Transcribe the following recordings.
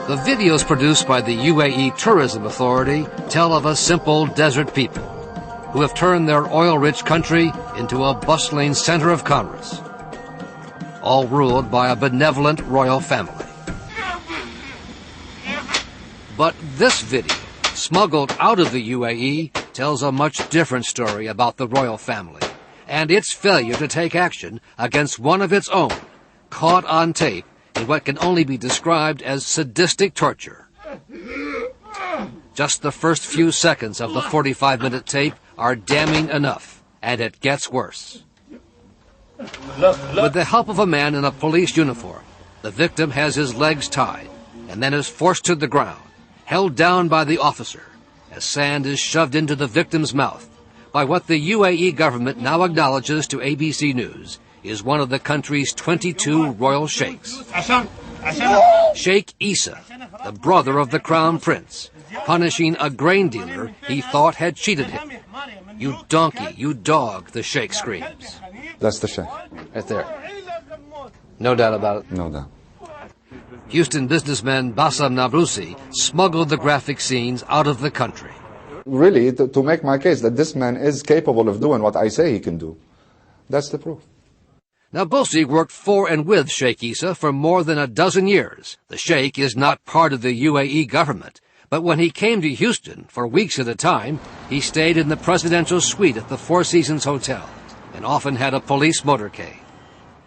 The videos produced by the UAE Tourism Authority tell of a simple desert people who have turned their oil-rich country into a bustling center of commerce, all ruled by a benevolent royal family. But this video, smuggled out of the UAE, tells a much different story about the royal family and its failure to take action against one of its own, caught on tape in what can only be described as sadistic torture. Just the first few seconds of the 45-minute tape are damning enough, and it gets worse. With the help of a man in a police uniform, the victim has his legs tied and then is forced to the ground, held down by the officer, as sand is shoved into the victim's mouth by what the UAE government now acknowledges to ABC News is one of the country's 22 royal sheikhs. Sheikh Isa, the brother of the crown prince, punishing a grain dealer he thought had cheated him. "You donkey, you dog," the sheikh screams. That's the sheikh. Right there. No doubt about it. No doubt. Houston businessman Bassam Nablusi smuggled the graphic scenes out of the country. Really, to make my case that this man is capable of doing what I say he can do. That's the proof. Nablusi worked for and with Sheikh Isa for more than a dozen years. The sheikh is not part of the UAE government, but when he came to Houston for weeks at a time, he stayed in the presidential suite at the Four Seasons Hotel and often had a police motorcade.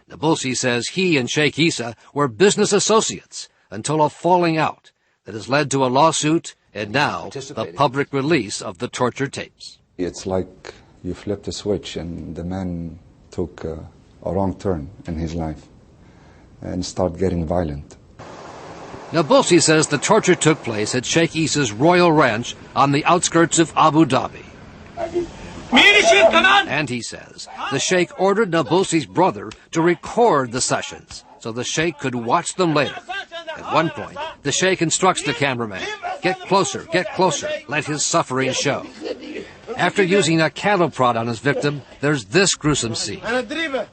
Nablusi says he and Sheikh Isa were business associates until a falling out that has led to a lawsuit and now the public release of the torture tapes. It's like you flipped a switch and the man took a wrong turn in his life and started getting violent. Nablusi says the torture took place at Sheikh Isa's royal ranch on the outskirts of Abu Dhabi. And he says the sheikh ordered Nablusi's brother to record the sessions so the sheikh could watch them later. At one point, the sheikh instructs the cameraman, get closer, let his suffering show." After using a cattle prod on his victim, there's this gruesome scene.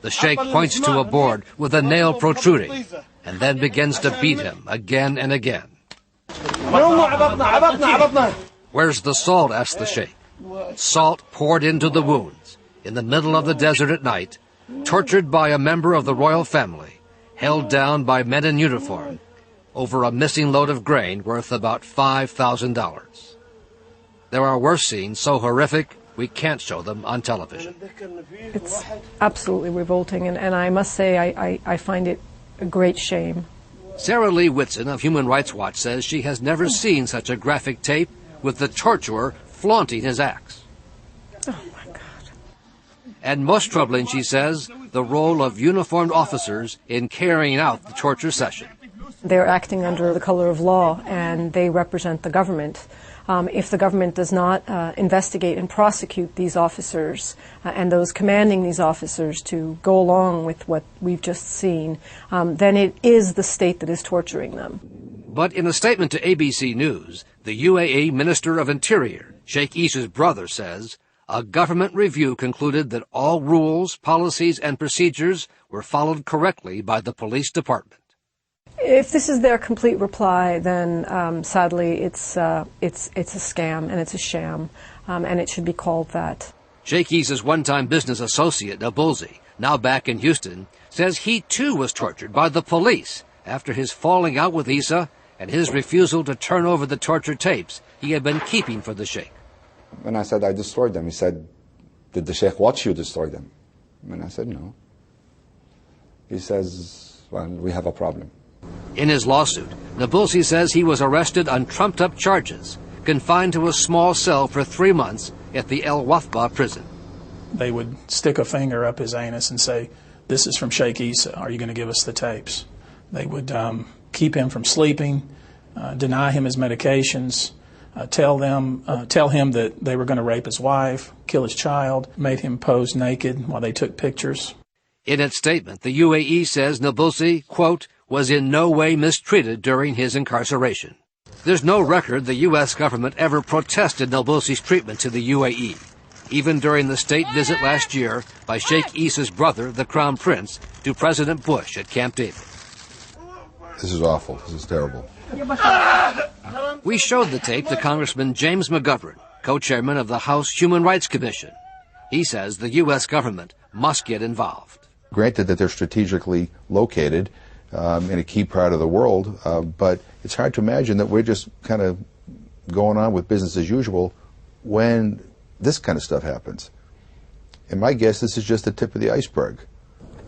The sheikh points to a board with a nail protruding and then begins to beat him again and again. "Where's the salt?" asks the sheikh. Salt poured into the wounds, in the middle of the desert at night, tortured by a member of the royal family, held down by men in uniform, over a missing load of grain worth about $5,000. There are worse scenes so horrific we can't show them on television. It's absolutely revolting, and I must say I find it a great shame. Sarah Lee Whitson of Human Rights Watch says she has never seen such a graphic tape with the torturer flaunting his axe. Oh, my God. And most troubling, she says, the role of uniformed officers in carrying out the torture session. They're acting under the color of law, and they represent the government. If the government does not investigate and prosecute these officers and those commanding these officers to go along with what we've just seen, then it is the state that is torturing them. But in a statement to ABC News, the UAE Minister of Interior, Sheikh Isa's brother, says a government review concluded that all rules, policies, and procedures were followed correctly by the police department. If this is their complete reply, then sadly it's a scam and it's a sham, and it should be called that. Sheikh Isa's one-time business associate, Nablusi, now back in Houston, says he too was tortured by the police after his falling out with Isa and his refusal to turn over the torture tapes he had been keeping for the sheikh. When I said I destroyed them, he said, "Did the sheikh watch you destroy them?" And I said, "No." He says, "Well, we have a problem." In his lawsuit, Nablusi says he was arrested on trumped-up charges, confined to a small cell for 3 months at the El Wafba prison. They would stick a finger up his anus and say, "This is from Sheikh Isa. Are you going to give us the tapes?" They would keep him from sleeping, deny him his medications, tell him that they were going to rape his wife, kill his child, made him pose naked while they took pictures. In its statement, the UAE says Nablusi, quote, was in no way mistreated during his incarceration. There's no record the U.S. government ever protested Nablusi's treatment to the UAE, even during the state visit last year by Sheikh Isa's brother, the Crown Prince, to President Bush at Camp David. This is awful. This is terrible. We showed the tape to Congressman James McGovern, co-chairman of the House Human Rights Commission. He says the U.S. government must get involved. Granted that they're strategically located in a key part of the world, but it's hard to imagine that we're just kind of going on with business as usual when this kind of stuff happens. And my guess, this is just the tip of the iceberg.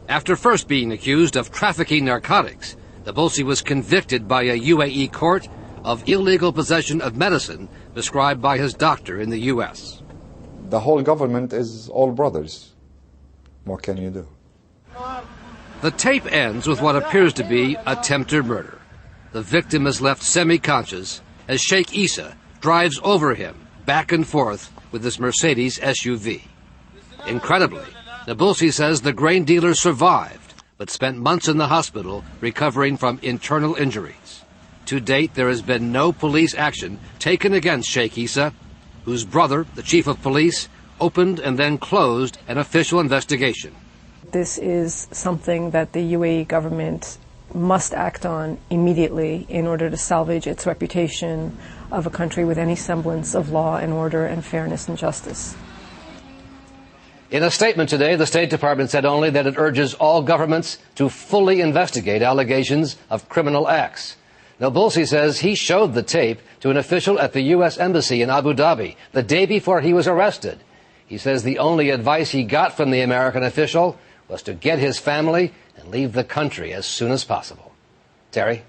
After first being accused of trafficking narcotics, Nabulsi was convicted by a UAE court of illegal possession of medicine prescribed by his doctor in the U.S. The whole government is all brothers. What can you do? The tape ends with what appears to be attempted murder. The victim is left semi-conscious as Sheikh Issa drives over him back and forth with his Mercedes SUV. Incredibly, Nabulsi says the grain dealer survived, but spent months in the hospital recovering from internal injuries. To date, there has been no police action taken against Sheikh Issa, whose brother, the chief of police, opened and then closed an official investigation. This is something that the UAE government must act on immediately in order to salvage its reputation of a country with any semblance of law and order and fairness and justice. In a statement today, the State Department said only that it urges all governments to fully investigate allegations of criminal acts. Nabulsi says he showed the tape to an official at the U.S. Embassy in Abu Dhabi the day before he was arrested. He says the only advice he got from the American official was to get his family and leave the country as soon as possible. Terry?